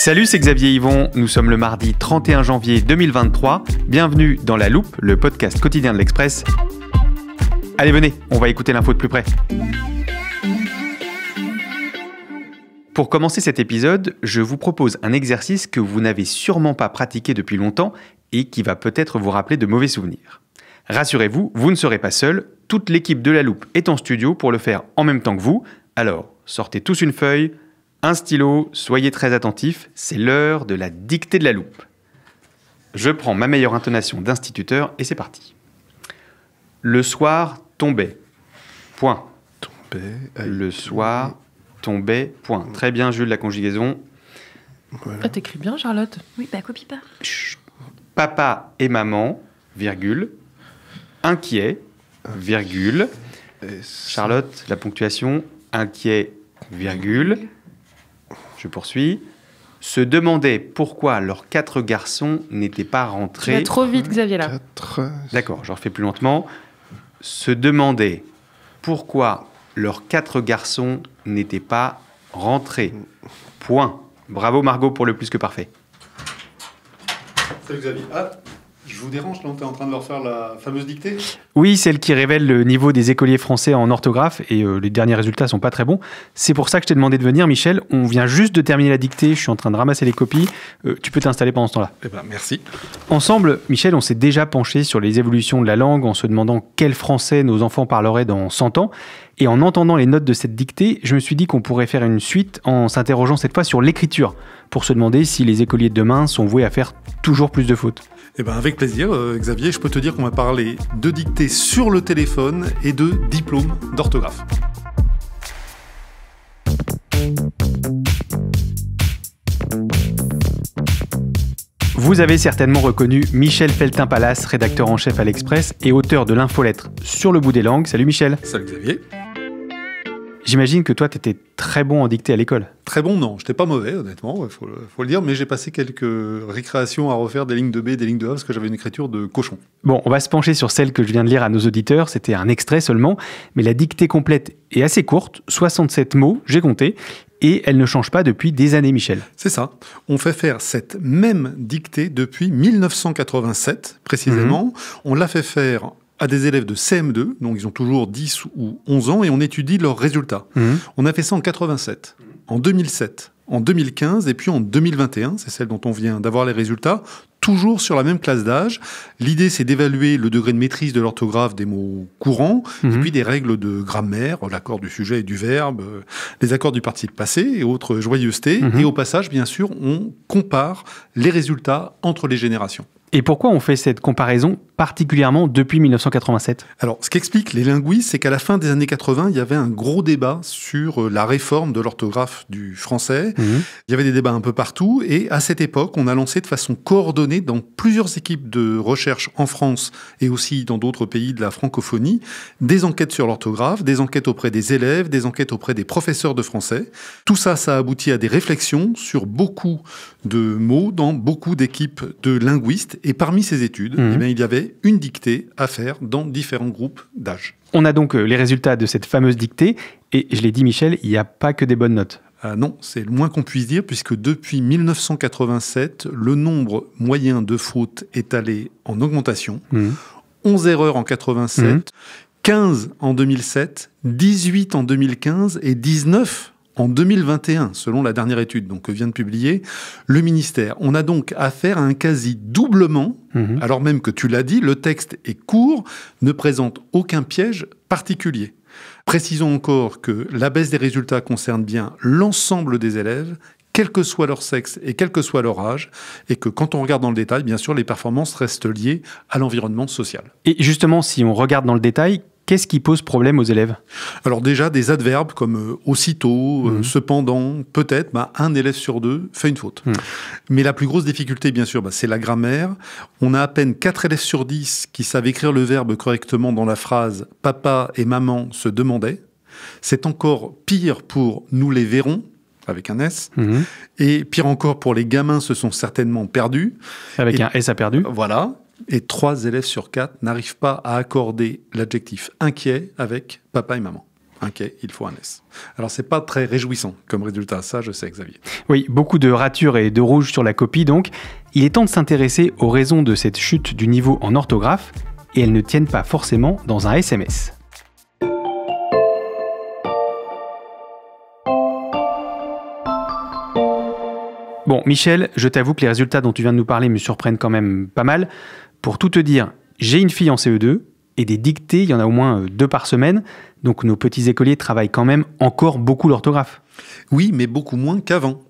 Salut, c'est Xavier Yvon. Nous sommes le mardi 31 janvier 2023. Bienvenue dans La Loupe, le podcast quotidien de l'Express. Allez, venez, on va écouter l'info de plus près. Pour commencer cet épisode, je vous propose un exercice que vous n'avez sûrement pas pratiqué depuis longtemps et qui va peut-être vous rappeler de mauvais souvenirs. Rassurez-vous, vous ne serez pas seul. Toute l'équipe de La Loupe est en studio pour le faire en même temps que vous. Alors, sortez tous une feuille, un stylo, soyez très attentifs, c'est l'heure de la dictée de La Loupe. Je prends ma meilleure intonation d'instituteur et c'est parti. Le soir tombait. Point. Le soir tombait. Point. Très bien, Jules, la conjugaison. Voilà. Ah, t'écris bien, Charlotte. Oui, bah copie pas. Chut. Papa et maman, virgule, inquiet, virgule. Charlotte, la ponctuation, inquiet, virgule. Je poursuis. Se demandaient pourquoi leurs 4 garçons n'étaient pas rentrés. Tu vas trop vite, Xavier, là. 4... D'accord, je refais plus lentement. Se demandaient pourquoi leurs 4 garçons n'étaient pas rentrés. Point. Bravo Margot pour le plus que parfait. Salut Xavier. Ah, je vous dérange, là, t'es en train de leur faire la fameuse dictée ? Oui, celle qui révèle le niveau des écoliers français en orthographe et les derniers résultats sont pas très bons. C'est pour ça que je t'ai demandé de venir, Michel. On vient juste de terminer la dictée, je suis en train de ramasser les copies. Tu peux t'installer pendant ce temps-là. Eh ben, merci. Ensemble, Michel, on s'est déjà penché sur les évolutions de la langue en se demandant quel français nos enfants parleraient dans 100 ans. Et en entendant les notes de cette dictée, je me suis dit qu'on pourrait faire une suite en s'interrogeant cette fois sur l'écriture, pour se demander si les écoliers de demain sont voués à faire toujours plus de fautes. Eh ben, avec plaisir, Xavier, je peux te dire qu'on va parler de dictée sur le téléphone et de diplôme d'orthographe. Vous avez certainement reconnu Michel Feltin-Pallas, rédacteur en chef à l'Express et auteur de l'infolettre Sur le bout des langues. Salut Michel. Salut Xavier. J'imagine que toi, tu étais très bon en dictée à l'école. Très bon, non. J'étais pas mauvais, honnêtement, faut le dire, mais j'ai passé quelques récréations à refaire des lignes de B, des lignes de A, parce que j'avais une écriture de cochon. Bon, on va se pencher sur celle que je viens de lire à nos auditeurs. C'était un extrait seulement, mais la dictée complète est assez courte, 67 mots, j'ai compté, et elle ne change pas depuis des années, Michel. C'est ça. On fait faire cette même dictée depuis 1987, précisément. On l'a fait faire à des élèves de CM2, donc ils ont toujours 10 ou 11 ans, et on étudie leurs résultats. On a fait ça en 87, en 2007, en 2015, et puis en 2021, c'est celle dont on vient d'avoir les résultats, toujours sur la même classe d'âge. L'idée, c'est d'évaluer le degré de maîtrise de l'orthographe des mots courants, et puis des règles de grammaire, l'accord du sujet et du verbe, les accords du participe passé et autres joyeusetés. Et au passage, bien sûr, on compare les résultats entre les générations. Et pourquoi on fait cette comparaison particulièrement depuis 1987 ? Alors, ce qu'expliquent les linguistes, c'est qu'à la fin des années 80, il y avait un gros débat sur la réforme de l'orthographe du français. Il y avait des débats un peu partout. Et à cette époque, on a lancé de façon coordonnée dans plusieurs équipes de recherche en France et aussi dans d'autres pays de la francophonie, des enquêtes sur l'orthographe, des enquêtes auprès des élèves, des enquêtes auprès des professeurs de français. Tout ça, ça a abouti à des réflexions sur beaucoup de mots dans beaucoup d'équipes de linguistes. Et parmi ces études, eh bien, il y avait une dictée à faire dans différents groupes d'âge. On a donc les résultats de cette fameuse dictée. Et je l'ai dit, Michel, il n'y a pas que des bonnes notes. Non, c'est le moins qu'on puisse dire, puisque depuis 1987, le nombre moyen de fautes est allé en augmentation. 11 erreurs en 87, 15 en 2007, 18 en 2015 et 19 en 2021, selon la dernière étude que vient de publier le ministère. On a donc affaire à un quasi-doublement, alors même que tu l'as dit, le texte est court, ne présente aucun piège particulier. Précisons encore que la baisse des résultats concerne bien l'ensemble des élèves, quel que soit leur sexe et quel que soit leur âge, et que quand on regarde dans le détail, bien sûr, les performances restent liées à l'environnement social. Et justement, si on regarde dans le détail, qu'est-ce qui pose problème aux élèves ? Alors déjà, des adverbes comme aussitôt, cependant, peut-être, un élève sur 2 fait une faute. Mais la plus grosse difficulté, bien sûr, c'est la grammaire. On a à peine 4 élèves sur 10 qui savent écrire le verbe correctement dans la phrase « Papa et maman se demandaient ». C'est encore pire pour « nous les verrons », avec un S. Et pire encore pour les gamins se sont certainement perdus. Avec un S à perdu. Voilà. Et 3 élèves sur 4 n'arrivent pas à accorder l'adjectif inquiet avec papa et maman. un quai, il faut un S. Alors, c'est pas très réjouissant comme résultat, ça, je sais, Xavier. Oui, beaucoup de ratures et de rouge sur la copie, donc. Il est temps de s'intéresser aux raisons de cette chute du niveau en orthographe, et elles ne tiennent pas forcément dans un SMS. Bon, Michel, je t'avoue que les résultats dont tu viens de nous parler me surprennent quand même pas mal. Pour tout te dire, j'ai une fille en CE2, et des dictées, il y en a au moins 2 par semaine. Donc nos petits écoliers travaillent quand même encore beaucoup l'orthographe. Oui, mais beaucoup moins qu'avant.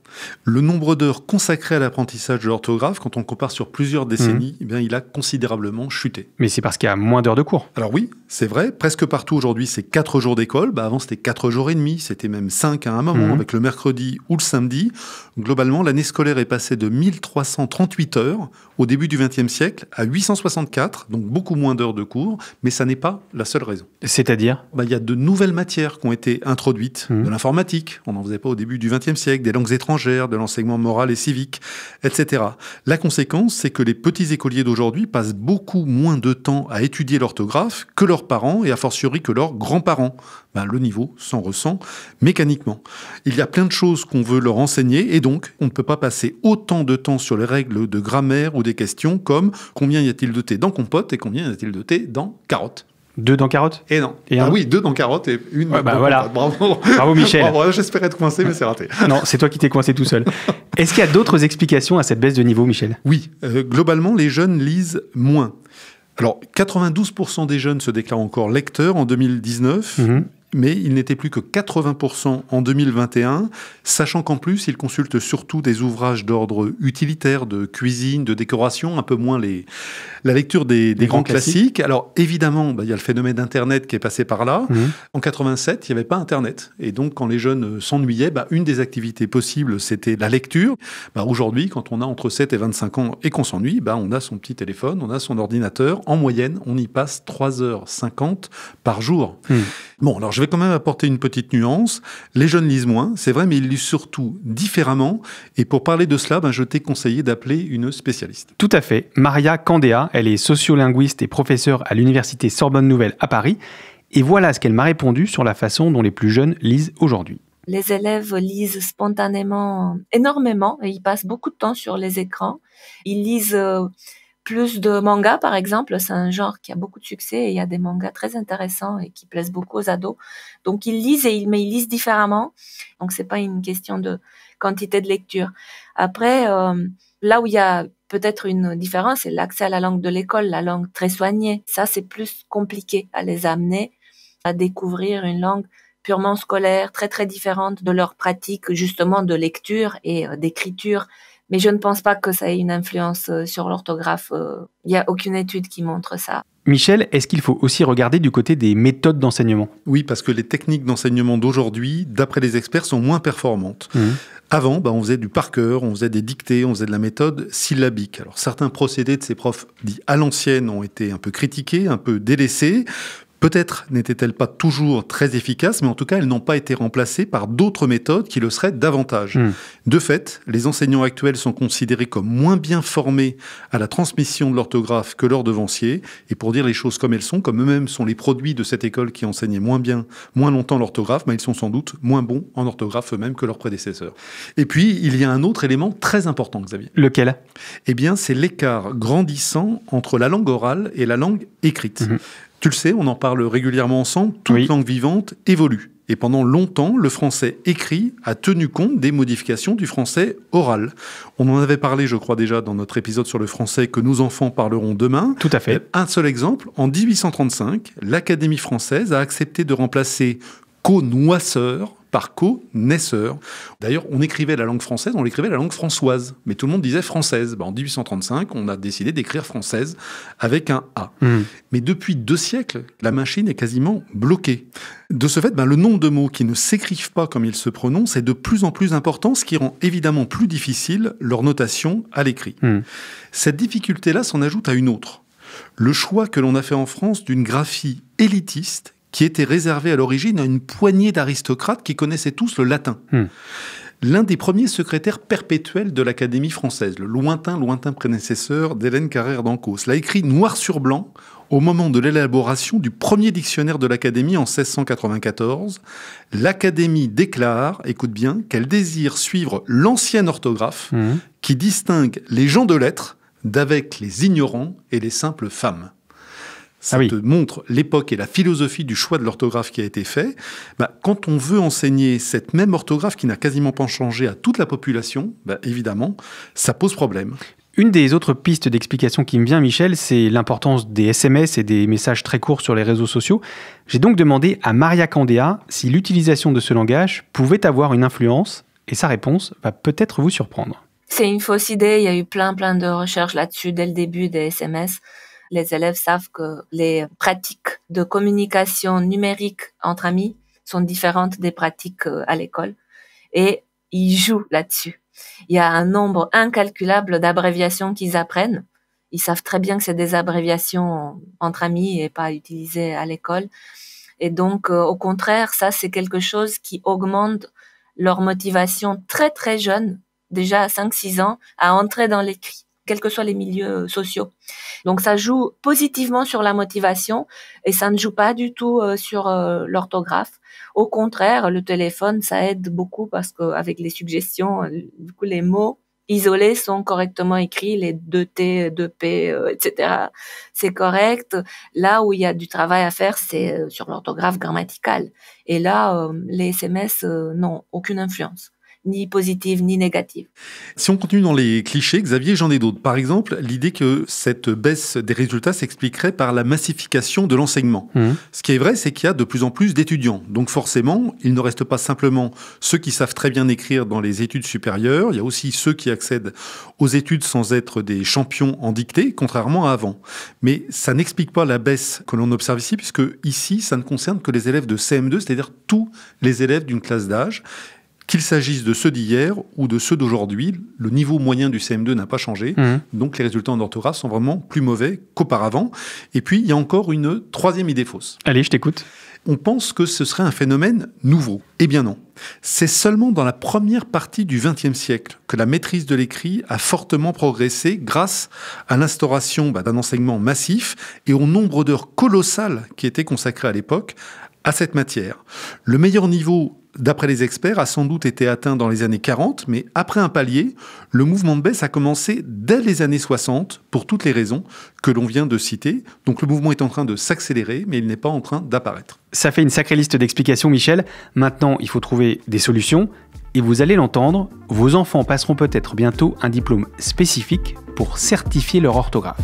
Le nombre d'heures consacrées à l'apprentissage de l'orthographe, quand on compare sur plusieurs décennies, eh bien, il a considérablement chuté. Mais c'est parce qu'il y a moins d'heures de cours. Alors oui, c'est vrai, presque partout aujourd'hui, c'est 4 jours d'école. Avant, c'était 4 jours et demi, c'était même 5 à un moment, avec le mercredi ou le samedi. Globalement, l'année scolaire est passée de 1338 heures au début du XXe siècle à 864, donc beaucoup moins d'heures de cours, mais ça n'est pas la seule raison. C'est-à-dire ? Il y a de nouvelles matières qui ont été introduites, de l'informatique, on n'en faisait pas au début du XXe siècle, des langues étrangères, de l'enseignement moral et civique, etc. La conséquence, c'est que les petits écoliers d'aujourd'hui passent beaucoup moins de temps à étudier l'orthographe que leurs parents et a fortiori que leurs grands-parents. Le niveau s'en ressent mécaniquement. Il y a plein de choses qu'on veut leur enseigner et donc on ne peut pas passer autant de temps sur les règles de grammaire ou des questions comme combien y a-t-il de thé dans compote et combien y a-t-il de thé dans carotte. 2 dans carotte ? Et non. Et oui, 2 dans carotte et 1 dans voilà. compote. Bravo. Bravo Michel. Bravo, j'espérais être coincé, mais c'est raté. Non, c'est toi qui t'es coincé tout seul. Est-ce qu'il y a d'autres explications à cette baisse de niveau, Michel ? Oui, globalement, les jeunes lisent moins. Alors, 92% des jeunes se déclarent encore lecteurs en 2019, mais il n'était plus que 80% en 2021, sachant qu'en plus, ils consultent surtout des ouvrages d'ordre utilitaire, de cuisine, de décoration, un peu moins la lecture des grands classiques. Alors, évidemment, il y a le phénomène d'Internet qui est passé par là. En 87, il n'y avait pas Internet. Et donc, quand les jeunes s'ennuyaient, une des activités possibles, c'était la lecture. Aujourd'hui, quand on a entre 7 et 25 ans et qu'on s'ennuie, on a son petit téléphone, on a son ordinateur. En moyenne, on y passe 3h50 par jour. Bon, alors je vais quand même apporter une petite nuance. Les jeunes lisent moins, c'est vrai, mais ils lisent surtout différemment. Et pour parler de cela, je t'ai conseillé d'appeler une spécialiste. Tout à fait. Maria Candéa, elle est sociolinguiste et professeure à l'université Sorbonne Nouvelle à Paris. Et voilà ce qu'elle m'a répondu sur la façon dont les plus jeunes lisent aujourd'hui. Les élèves lisent spontanément énormément et ils passent beaucoup de temps sur les écrans. Ils lisent plus de mangas, par exemple. C'est un genre qui a beaucoup de succès et il y a des mangas très intéressants et qui plaisent beaucoup aux ados. Donc, ils lisent, mais ils lisent différemment. Donc, c'est pas une question de quantité de lecture. Après, là où il y a peut-être une différence, c'est l'accès à la langue de l'école, la langue très soignée. Ça, c'est plus compliqué à les amener à découvrir une langue purement scolaire, très, très différente de leur pratique, justement, de lecture et d'écriture. Mais je ne pense pas que ça ait une influence sur l'orthographe. Il n'y a aucune étude qui montre ça. Michel, est-ce qu'il faut aussi regarder du côté des méthodes d'enseignement ? Oui, parce que les techniques d'enseignement d'aujourd'hui, d'après les experts, sont moins performantes. Avant, on faisait du par cœur, on faisait des dictées, on faisait de la méthode syllabique. Alors, certains procédés de ces profs dits à l'ancienne ont été un peu critiqués, un peu délaissés. Peut-être n'étaient-elles pas toujours très efficaces, mais en tout cas, elles n'ont pas été remplacées par d'autres méthodes qui le seraient davantage. De fait, les enseignants actuels sont considérés comme moins bien formés à la transmission de l'orthographe que leurs devanciers. Et pour dire les choses comme elles sont, comme eux-mêmes sont les produits de cette école qui enseignait moins bien, moins longtemps l'orthographe, ils sont sans doute moins bons en orthographe eux-mêmes que leurs prédécesseurs. Et puis, il y a un autre élément très important, Xavier. Lequel ? Eh bien, c'est l'écart grandissant entre la langue orale et la langue écrite. Tu le sais, on en parle régulièrement ensemble, toute langue vivante évolue. Et pendant longtemps, le français écrit a tenu compte des modifications du français oral. On en avait parlé, je crois déjà, dans notre épisode sur le français que nos enfants parleront demain. Tout à fait. Un seul exemple, en 1835, l'Académie française a accepté de remplacer co-noisseur par co-naisseur. D'ailleurs, on écrivait la langue française, on l'écrivait la langue françoise, mais tout le monde disait française. En 1835, on a décidé d'écrire française avec un A. Mais depuis 2 siècles, la machine est quasiment bloquée. De ce fait, le nombre de mots qui ne s'écrivent pas comme ils se prononcent est de plus en plus important, ce qui rend évidemment plus difficile leur notation à l'écrit. Cette difficulté-là s'en ajoute à une autre. Le choix que l'on a fait en France d'une graphie élitiste qui était réservé à l'origine à une poignée d'aristocrates qui connaissaient tous le latin. l'un des premiers secrétaires perpétuels de l'Académie française, le lointain prédécesseur d'Hélène Carrère d'Ancos, l'a écrit noir sur blanc au moment de l'élaboration du premier dictionnaire de l'Académie en 1694. L'Académie déclare, écoute bien, qu'elle désire suivre l'ancienne orthographe qui distingue les gens de lettres d'avec les ignorants et les simples femmes. Ça te montre l'époque et la philosophie du choix de l'orthographe qui a été fait. Quand on veut enseigner cette même orthographe qui n'a quasiment pas changé à toute la population, évidemment, ça pose problème. Une des autres pistes d'explication qui me vient, Michel, c'est l'importance des SMS et des messages très courts sur les réseaux sociaux. J'ai donc demandé à Maria Candéa si l'utilisation de ce langage pouvait avoir une influence, et sa réponse va peut-être vous surprendre. C'est une fausse idée, il y a eu plein de recherches là-dessus dès le début des SMS. Les élèves savent que les pratiques de communication numérique entre amis sont différentes des pratiques à l'école et ils jouent là-dessus. Il y a un nombre incalculable d'abréviations qu'ils apprennent. Ils savent très bien que c'est des abréviations entre amis et pas utilisées à l'école. Et donc, au contraire, ça, c'est quelque chose qui augmente leur motivation très, très jeune, déjà à 5-6 ans, à entrer dans l'écrit, quels que soient les milieux sociaux. Donc, ça joue positivement sur la motivation et ça ne joue pas du tout sur l'orthographe. Au contraire, le téléphone, ça aide beaucoup parce qu'avec les suggestions, du coup, les mots isolés sont correctement écrits, les 2T, 2P, etc. C'est correct. Là où il y a du travail à faire, c'est sur l'orthographe grammaticale. Et là, les SMS n'ont aucune influence, ni positive ni négative. Si on continue dans les clichés, Xavier, j'en ai d'autres. Par exemple, l'idée que cette baisse des résultats s'expliquerait par la massification de l'enseignement. Ce qui est vrai, c'est qu'il y a de plus en plus d'étudiants. Donc forcément, il ne reste pas simplement ceux qui savent très bien écrire dans les études supérieures, il y a aussi ceux qui accèdent aux études sans être des champions en dictée, contrairement à avant. Mais ça n'explique pas la baisse que l'on observe ici, puisque ici, ça ne concerne que les élèves de CM2, c'est-à-dire tous les élèves d'une classe d'âge. Qu'il s'agisse de ceux d'hier ou de ceux d'aujourd'hui, le niveau moyen du CM2 n'a pas changé. Donc les résultats en orthographe sont vraiment plus mauvais qu'auparavant. Et puis, il y a encore une troisième idée fausse. Allez, je t'écoute. On pense que ce serait un phénomène nouveau. Eh bien non. C'est seulement dans la première partie du XXe siècle que la maîtrise de l'écrit a fortement progressé grâce à l'instauration d'un enseignement massif et au nombre d'heures colossales qui étaient consacrées à l'époque à cette matière. Le meilleur niveau, d'après les experts, a sans doute été atteint dans les années 40, mais après un palier, le mouvement de baisse a commencé dès les années 60, pour toutes les raisons que l'on vient de citer. Donc le mouvement est en train de s'accélérer, mais il n'est pas en train d'apparaître. Ça fait une sacrée liste d'explications, Michel. Maintenant, il faut trouver des solutions. Et vous allez l'entendre, vos enfants passeront peut-être bientôt un diplôme spécifique pour certifier leur orthographe.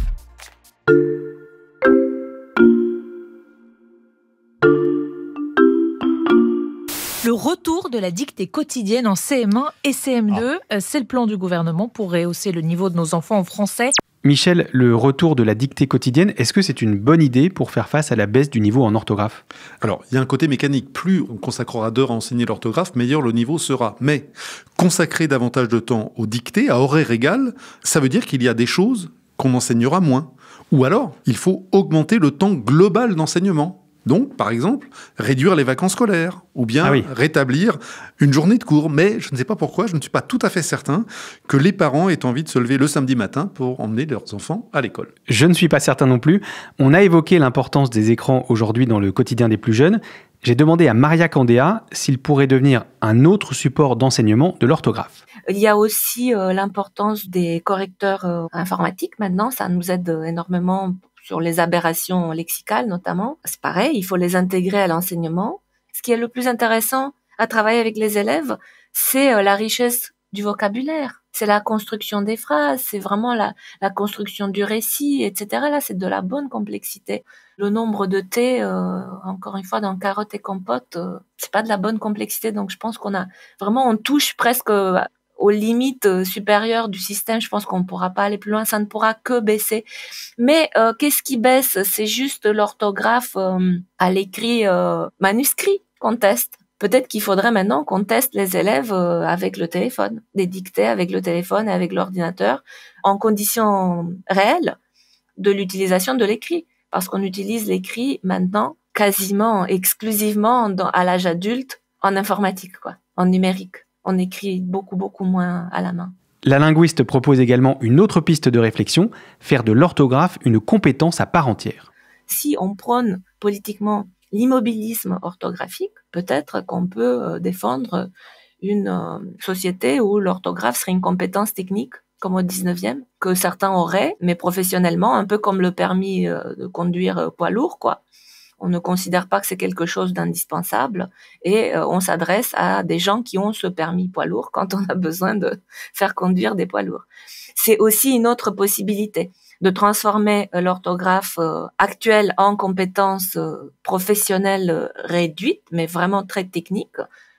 Le retour de la dictée quotidienne en CM1 et CM2, c'est le plan du gouvernement pour rehausser le niveau de nos enfants en français. Michel, le retour de la dictée quotidienne, est-ce que c'est une bonne idée pour faire face à la baisse du niveau en orthographe ? Alors, il y a un côté mécanique. Plus on consacrera d'heures à enseigner l'orthographe, meilleur le niveau sera. Mais consacrer davantage de temps aux dictées, à horaire égal, ça veut dire qu'il y a des choses qu'on enseignera moins. Ou alors, il faut augmenter le temps global d'enseignement. Donc, par exemple, réduire les vacances scolaires ou bien rétablir une journée de cours. Mais je ne sais pas pourquoi, je ne suis pas tout à fait certain que les parents aient envie de se lever le samedi matin pour emmener leurs enfants à l'école. Je ne suis pas certain non plus. On a évoqué l'importance des écrans aujourd'hui dans le quotidien des plus jeunes. J'ai demandé à Maria Candéa s'il pourrait devenir un autre support d'enseignement de l'orthographe. Il y a aussi l'importance des correcteurs informatiques maintenant. Ça nous aide énormément sur les aberrations lexicales notamment. C'est pareil, il faut les intégrer à l'enseignement. Ce qui est le plus intéressant à travailler avec les élèves, c'est la richesse du vocabulaire. C'est la construction des phrases, c'est vraiment la construction du récit, etc. Là, c'est de la bonne complexité. Le nombre de T, encore une fois, dans carotte et compote, c'est pas de la bonne complexité. Donc, je pense on touche presque aux limites supérieures du système. Je pense qu'on ne pourra pas aller plus loin, ça ne pourra que baisser. Mais qu'est-ce qui baisse ? C'est juste l'orthographe à l'écrit manuscrit qu'on teste. Peut-être qu'il faudrait maintenant qu'on teste les élèves avec le téléphone, des dictées avec le téléphone et avec l'ordinateur, en conditions réelles de l'utilisation de l'écrit. Parce qu'on utilise l'écrit maintenant quasiment exclusivement à l'âge adulte en informatique, en numérique. On écrit beaucoup, beaucoup moins à la main. La linguiste propose également une autre piste de réflexion, faire de l'orthographe une compétence à part entière. Si on prône politiquement l'immobilisme orthographique, peut-être qu'on peut défendre une société où l'orthographe serait une compétence technique, comme au 19e, que certains auraient, mais professionnellement, un peu comme le permis de conduire poids lourd, quoi. On ne considère pas que c'est quelque chose d'indispensable et on s'adresse à des gens qui ont ce permis poids lourd quand on a besoin de faire conduire des poids lourds. C'est aussi une autre possibilité de transformer l'orthographe actuelle en compétence professionnelle réduite, mais vraiment très technique,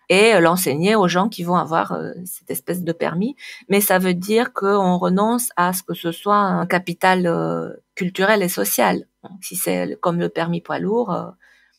et l'enseigner aux gens qui vont avoir cette espèce de permis. Mais ça veut dire qu'on renonce à ce que ce soit un capital culturel et social. Donc, si c'est comme le permis poids lourd,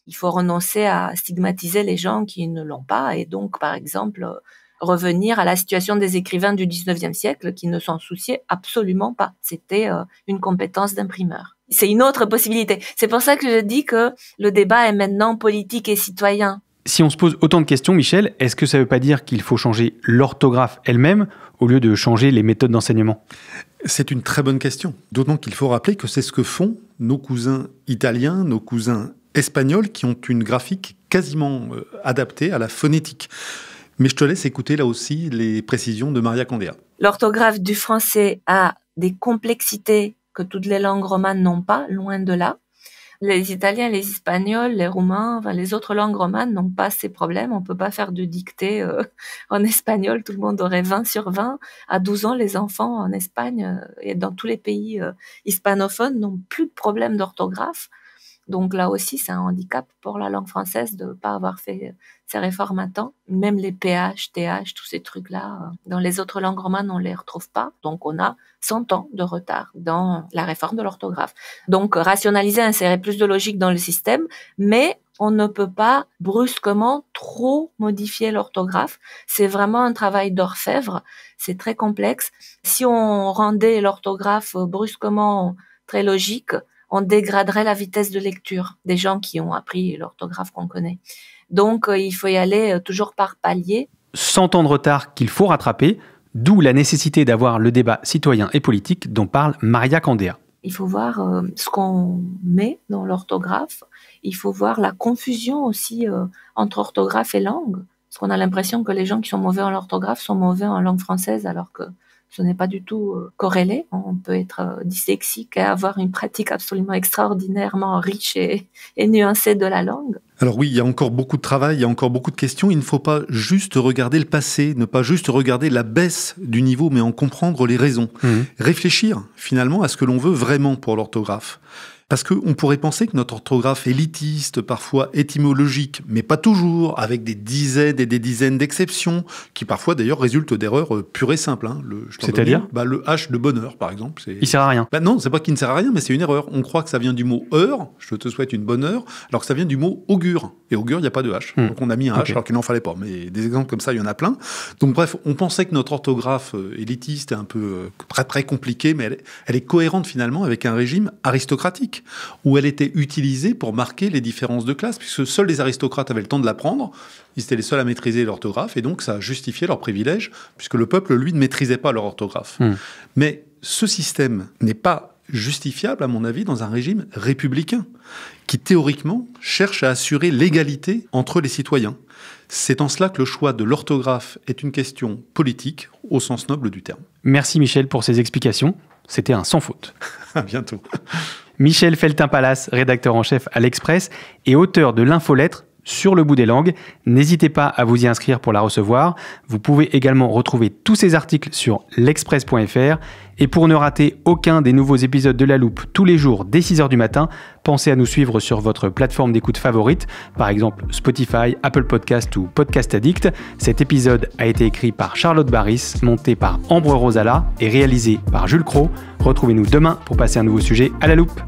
il faut renoncer à stigmatiser les gens qui ne l'ont pas, et donc, par exemple, revenir à la situation des écrivains du 19e siècle qui ne s'en souciaient absolument pas. C'était une compétence d'imprimeur. C'est une autre possibilité. C'est pour ça que je dis que le débat est maintenant politique et citoyen. Si on se pose autant de questions, Michel, est-ce que ça ne veut pas dire qu'il faut changer l'orthographe elle-même au lieu de changer les méthodes d'enseignement ? C'est une très bonne question. D'autant qu'il faut rappeler que c'est ce que font nos cousins italiens, nos cousins espagnols qui ont une graphique quasiment adaptée à la phonétique. Mais je te laisse écouter là aussi les précisions de Maria Candéa. L'orthographe du français a des complexités que toutes les langues romanes n'ont pas, loin de là. Les Italiens, les Espagnols, les Roumains, les autres langues romanes n'ont pas ces problèmes. On peut pas faire de dictée en espagnol. Tout le monde aurait 20 sur 20. À 12 ans, les enfants en Espagne et dans tous les pays hispanophones n'ont plus de problème d'orthographe. Donc là aussi, c'est un handicap pour la langue française de ne pas avoir fait ces réformes à temps. Même les PH, TH, tous ces trucs-là, dans les autres langues romanes, on ne les retrouve pas. Donc on a 100 ans de retard dans la réforme de l'orthographe. Donc rationaliser, insérer plus de logique dans le système, mais on ne peut pas brusquement trop modifier l'orthographe. C'est vraiment un travail d'orfèvre, c'est très complexe. Si on rendait l'orthographe brusquement très logique, on dégraderait la vitesse de lecture des gens qui ont appris l'orthographe qu'on connaît. Donc, il faut y aller toujours par palier. 100 ans de retard qu'il faut rattraper, d'où la nécessité d'avoir le débat citoyen et politique dont parle Maria Candéa. Il faut voir ce qu'on met dans l'orthographe. Il faut voir la confusion aussi entre orthographe et langue. Parce qu'on a l'impression que les gens qui sont mauvais en orthographe sont mauvais en langue française, alors que ce n'est pas du tout corrélé. On peut être dyslexique et avoir une pratique absolument extraordinairement riche et nuancée de la langue. Alors oui, il y a encore beaucoup de travail, il y a encore beaucoup de questions. Il ne faut pas juste regarder le passé, ne pas juste regarder la baisse du niveau, mais en comprendre les raisons. Réfléchir finalement à ce que l'on veut vraiment pour l'orthographe. Parce qu'on pourrait penser que notre orthographe élitiste, parfois étymologique, mais pas toujours, avec des dizaines et des dizaines d'exceptions, qui parfois d'ailleurs résultent d'erreurs pures et simples. C'est-à-dire le H de bonheur, par exemple. Il sert à rien. Non, c'est pas qu'il ne sert à rien, mais c'est une erreur. On croit que ça vient du mot heure, je te souhaite une bonne heure, alors que ça vient du mot augure. Et augure, il n'y a pas de H. Donc on a mis un H alors qu'il n'en fallait pas. Mais des exemples comme ça, il y en a plein. Donc bref, on pensait que notre orthographe élitiste est un peu très très compliquée, mais elle est cohérente finalement avec un régime aristocratique, où elle était utilisée pour marquer les différences de classe, puisque seuls les aristocrates avaient le temps de l'apprendre, ils étaient les seuls à maîtriser l'orthographe, et donc ça justifiait leur privilège, puisque le peuple, lui, ne maîtrisait pas leur orthographe. Mais ce système n'est pas justifiable, à mon avis, dans un régime républicain, qui théoriquement cherche à assurer l'égalité entre les citoyens. C'est en cela que le choix de l'orthographe est une question politique, au sens noble du terme. Merci Michel pour ces explications. C'était un sans faute. À bientôt. Michel Feltin-Palas, rédacteur en chef à l'Express et auteur de l'infolettre Sur le bout des langues. N'hésitez pas à vous y inscrire pour la recevoir. Vous pouvez également retrouver tous ces articles sur l'express.fr. Et pour ne rater aucun des nouveaux épisodes de La Loupe tous les jours dès 6h du matin, pensez à nous suivre sur votre plateforme d'écoute favorite, par exemple Spotify, Apple Podcast ou Podcast Addict. Cet épisode a été écrit par Charlotte Baris, monté par Ambre Rosala et réalisé par Jules Cros. Retrouvez-nous demain pour passer un nouveau sujet à La Loupe.